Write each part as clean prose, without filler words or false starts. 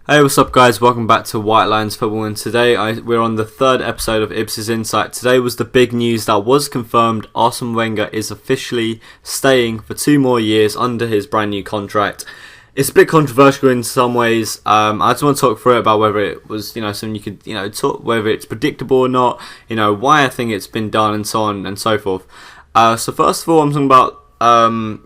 Hey, what's up guys, welcome back to WhiteLinesFootball, and today we're on the third episode of Ibs's Insight. Today was the big news that was confirmed. Arsene Wenger is officially staying for 2 more years under his brand new contract. It's a bit controversial in some ways. I just want to talk through it about whether it was, something you could, talk, whether it's predictable or not, why I think it's been done and so on and so forth. So first of all, I'm talking about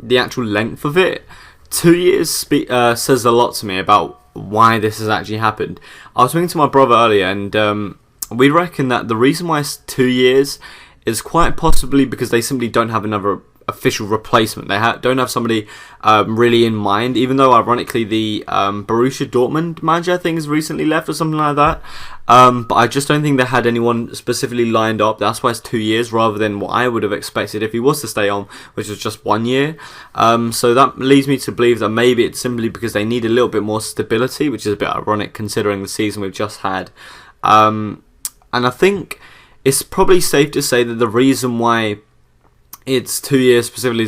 the actual length of it. 2 years says a lot to me about why this has actually happened. I was speaking to my brother earlier, and we reckon that the reason why it's 2 years is quite possibly because they simply don't have another official replacement. They don't have somebody really in mind, even though ironically the Borussia Dortmund manager I think has recently left or something like that. But I just don't think they had anyone specifically lined up. That's why it's 2 years rather than what I would have expected if he was to stay on, which was just 1 year. So that leads me to believe that maybe it's simply because they need a little bit more stability, which is a bit ironic considering the season we've just had. And I think it's probably safe to say that the reason why it's 2 years specifically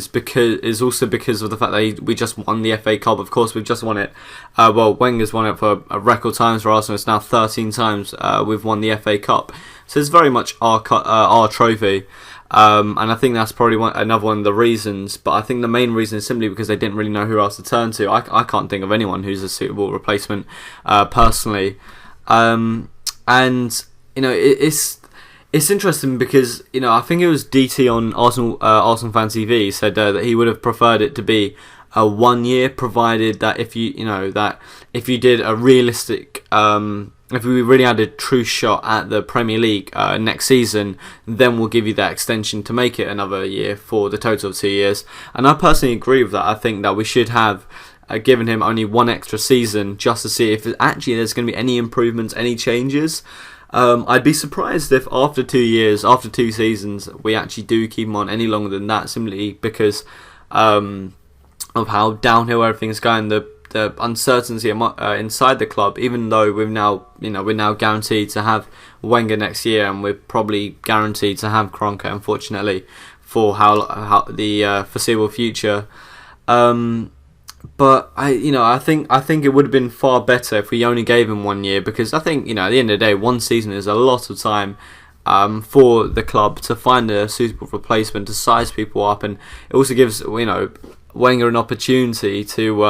is also because of the fact that we just won the FA Cup. Of course, we've just won it. Wenger's won it for a record times for Arsenal. It's now 13 times we've won the FA Cup. So it's very much our trophy. And I think that's probably another one of the reasons. But I think the main reason is simply because they didn't really know who else to turn to. I can't think of anyone who's a suitable replacement personally. It's interesting because I think it was DT on Arsenal Fan TV said that he would have preferred it to be a 1 year, provided that if you did a realistic if we really had a true shot at the Premier League next season, then we'll give you that extension to make it another year for the total of 2 years. And I personally agree with that. I think that we should have given him only one extra season just to see if actually there's going to be any improvements, any changes. I'd be surprised if after 2 years, after 2 seasons, we actually do keep him on any longer than that, simply because of how downhill everything's going, the uncertainty inside the club. Even though we're now guaranteed to have Wenger next year, and we're probably guaranteed to have Kroenke, unfortunately, for how the foreseeable future. But I think it would have been far better if we only gave him 1 year, because I think at the end of the day, 1 season is a lot of time for the club to find a suitable replacement, to size people up, and it also gives Wenger an opportunity to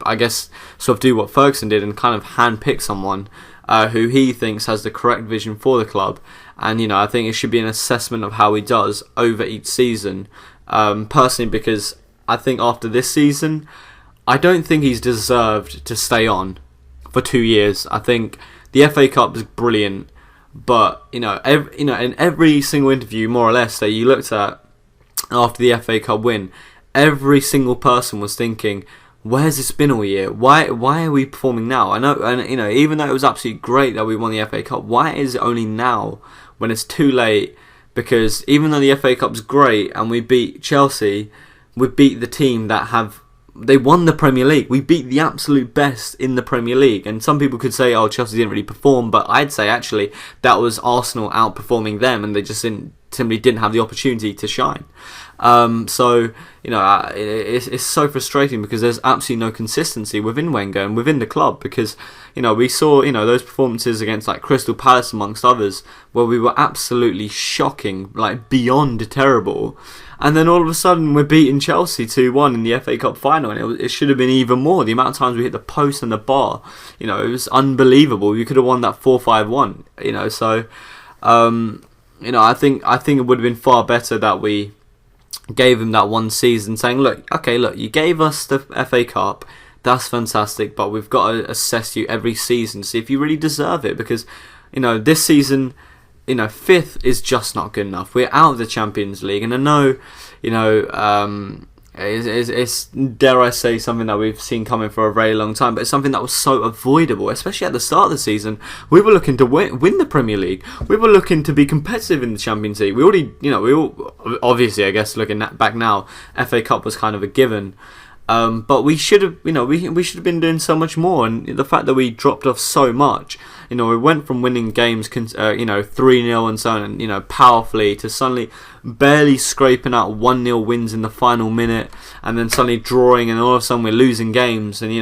I guess sort of do what Ferguson did and kind of handpick someone who he thinks has the correct vision for the club. And I think it should be an assessment of how he does over each season. Personally, because I think after this season, I don't think he's deserved to stay on for 2 years. I think the FA Cup is brilliant, but in every single interview, more or less, that you looked at after the FA Cup win, every single person was thinking, "Where's this been all year? Why are we performing now?" I know, and even though it was absolutely great that we won the FA Cup, why is it only now when it's too late? Because even though the FA Cup's great and we beat Chelsea, we beat the team they won the Premier League. We beat the absolute best in the Premier League. And some people could say, oh, Chelsea didn't really perform. But I'd say, actually, that was Arsenal outperforming them. And they just simply didn't have the opportunity to shine. It's so frustrating because there's absolutely no consistency within Wenger and within the club. Because, we saw, those performances against like Crystal Palace, amongst others, where we were absolutely shocking, like beyond terrible. And then all of a sudden we're beating Chelsea 2-1 in the FA Cup final, and it should have been even more. The amount of times we hit the post and the bar, it was unbelievable. We could have won that 4-5-1, So, I think it would have been far better that we gave him that 1 season, saying, look, you gave us the FA Cup, that's fantastic, but we've got to assess you every season to see if you really deserve it, because, this season, 5th is just not good enough. We're out of the Champions League, and I know, it's dare I say something that we've seen coming for a very long time, but it's something that was so avoidable, especially at the start of the season. We were looking to win the Premier League. We were looking to be competitive in the Champions League. We already, obviously, I guess looking back now, FA Cup was kind of a given. But we should have, we should have been doing so much more, and the fact that we dropped off so much, we went from winning games, 3-0 and so on, and powerfully, to suddenly barely scraping out 1-0 wins in the final minute, and then suddenly drawing, and all of a sudden we're losing games, and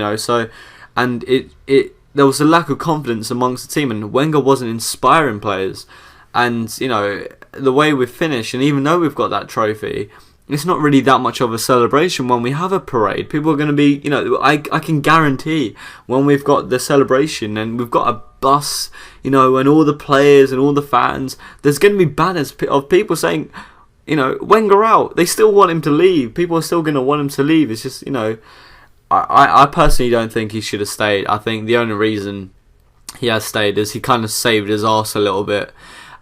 there was a lack of confidence amongst the team, and Wenger wasn't inspiring players. And, you know, the way we've finished, and even though we've got that trophy, it's not really that much of a celebration when we have a parade. People are going to be, you know, I can guarantee when we've got the celebration and we've got a bus, you know, and all the players and all the fans, there's going to be banners of people saying, you know, Wenger out. They still want him to leave. People are still going to want him to leave. It's just, you know, I personally don't think he should have stayed. I think the only reason he has stayed is he kind of saved his arse a little bit.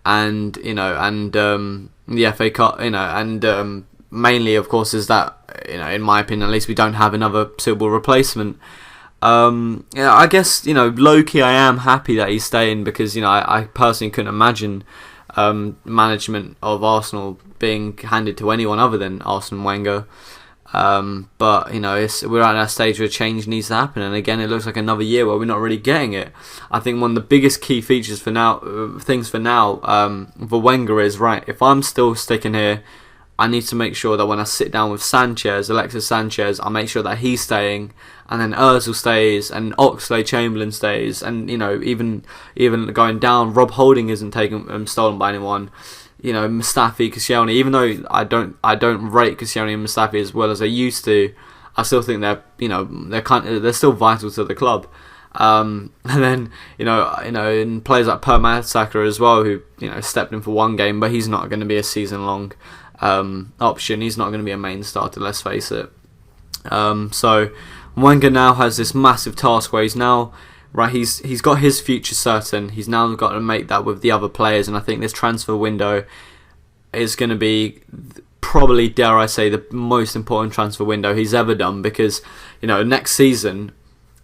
And, you know, and the FA Cup, you know, and mainly, of course, is that, you know, in my opinion, at least we don't have another suitable replacement. Yeah, I guess, you know, low-key I am happy that he's staying because, you know, I personally couldn't imagine management of Arsenal being handed to anyone other than Arsene Wenger. But, you know, we're at that stage where change needs to happen, and again, it looks like another year where we're not really getting it. I think one of the biggest key features for now, for Wenger is, right, if I'm still sticking here, I need to make sure that when I sit down with Alexis Sanchez, I make sure that he's staying, and then Ozil stays, and Oxlade-Chamberlain stays, and, you know, even going down, Rob Holding isn't stolen by anyone. You know, Mustafi, Koscielny, even though I don't rate Koscielny and Mustafi as well as I used to, I still think they're still vital to the club. And then you know, in players like Per Mertesacker as well, who, you know, stepped in for one game, but he's not going to be a season-long option. He's not going to be a main starter. Let's face it. So Wenger now has this massive task where he's now. Right, he's got his future certain. He's now got to make that with the other players, and I think this transfer window is going to be probably, dare I say, the most important transfer window he's ever done, because, you know, next season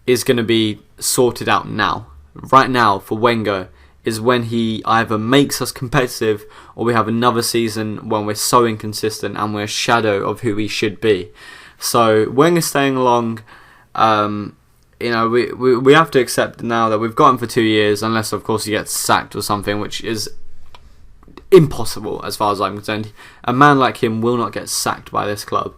is going to be sorted out now. Right now, for Wenger, is when he either makes us competitive or we have another season when we're so inconsistent and we're a shadow of who we should be. So Wenger staying along. You know, we have to accept now that we've got him for 2 years, unless, of course, he gets sacked or something, which is impossible as far as I'm concerned. A man like him will not get sacked by this club.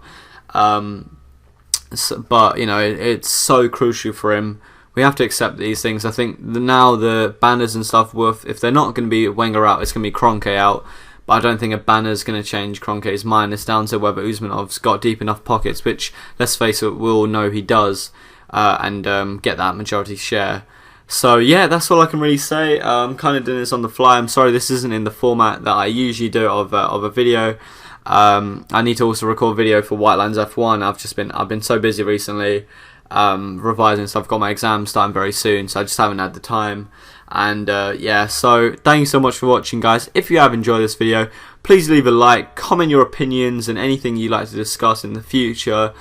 But, you know, it's so crucial for him. We have to accept these things. I think now the banners and stuff, if they're not going to be Wenger out, it's going to be Kroenke out. But I don't think a banner's going to change Kroenke's mind. It's down to whether Usmanov's got deep enough pockets, which, let's face it, we all know he does. And get that majority share. So yeah, that's all I can really say. I'm kind of doing this on the fly. I'm sorry this isn't in the format that I usually do of a video. I need to also record video for White Lines F1. I've been so busy recently, revising stuff. I've got my exam starting very soon, so I just haven't had the time. And yeah, so thank you so much for watching, guys. If you have enjoyed this video, please leave a like, comment your opinions and anything you'd like to discuss in the future.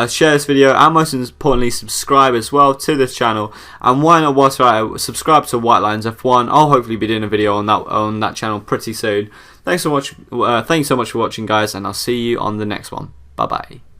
Share this video, and most importantly, subscribe as well to this channel. And why not, whilst you're at it, subscribe to White Lines F1. I'll hopefully be doing a video on that channel pretty soon. Thanks so much. Thank you so much for watching, guys, and I'll see you on the next one. Bye bye.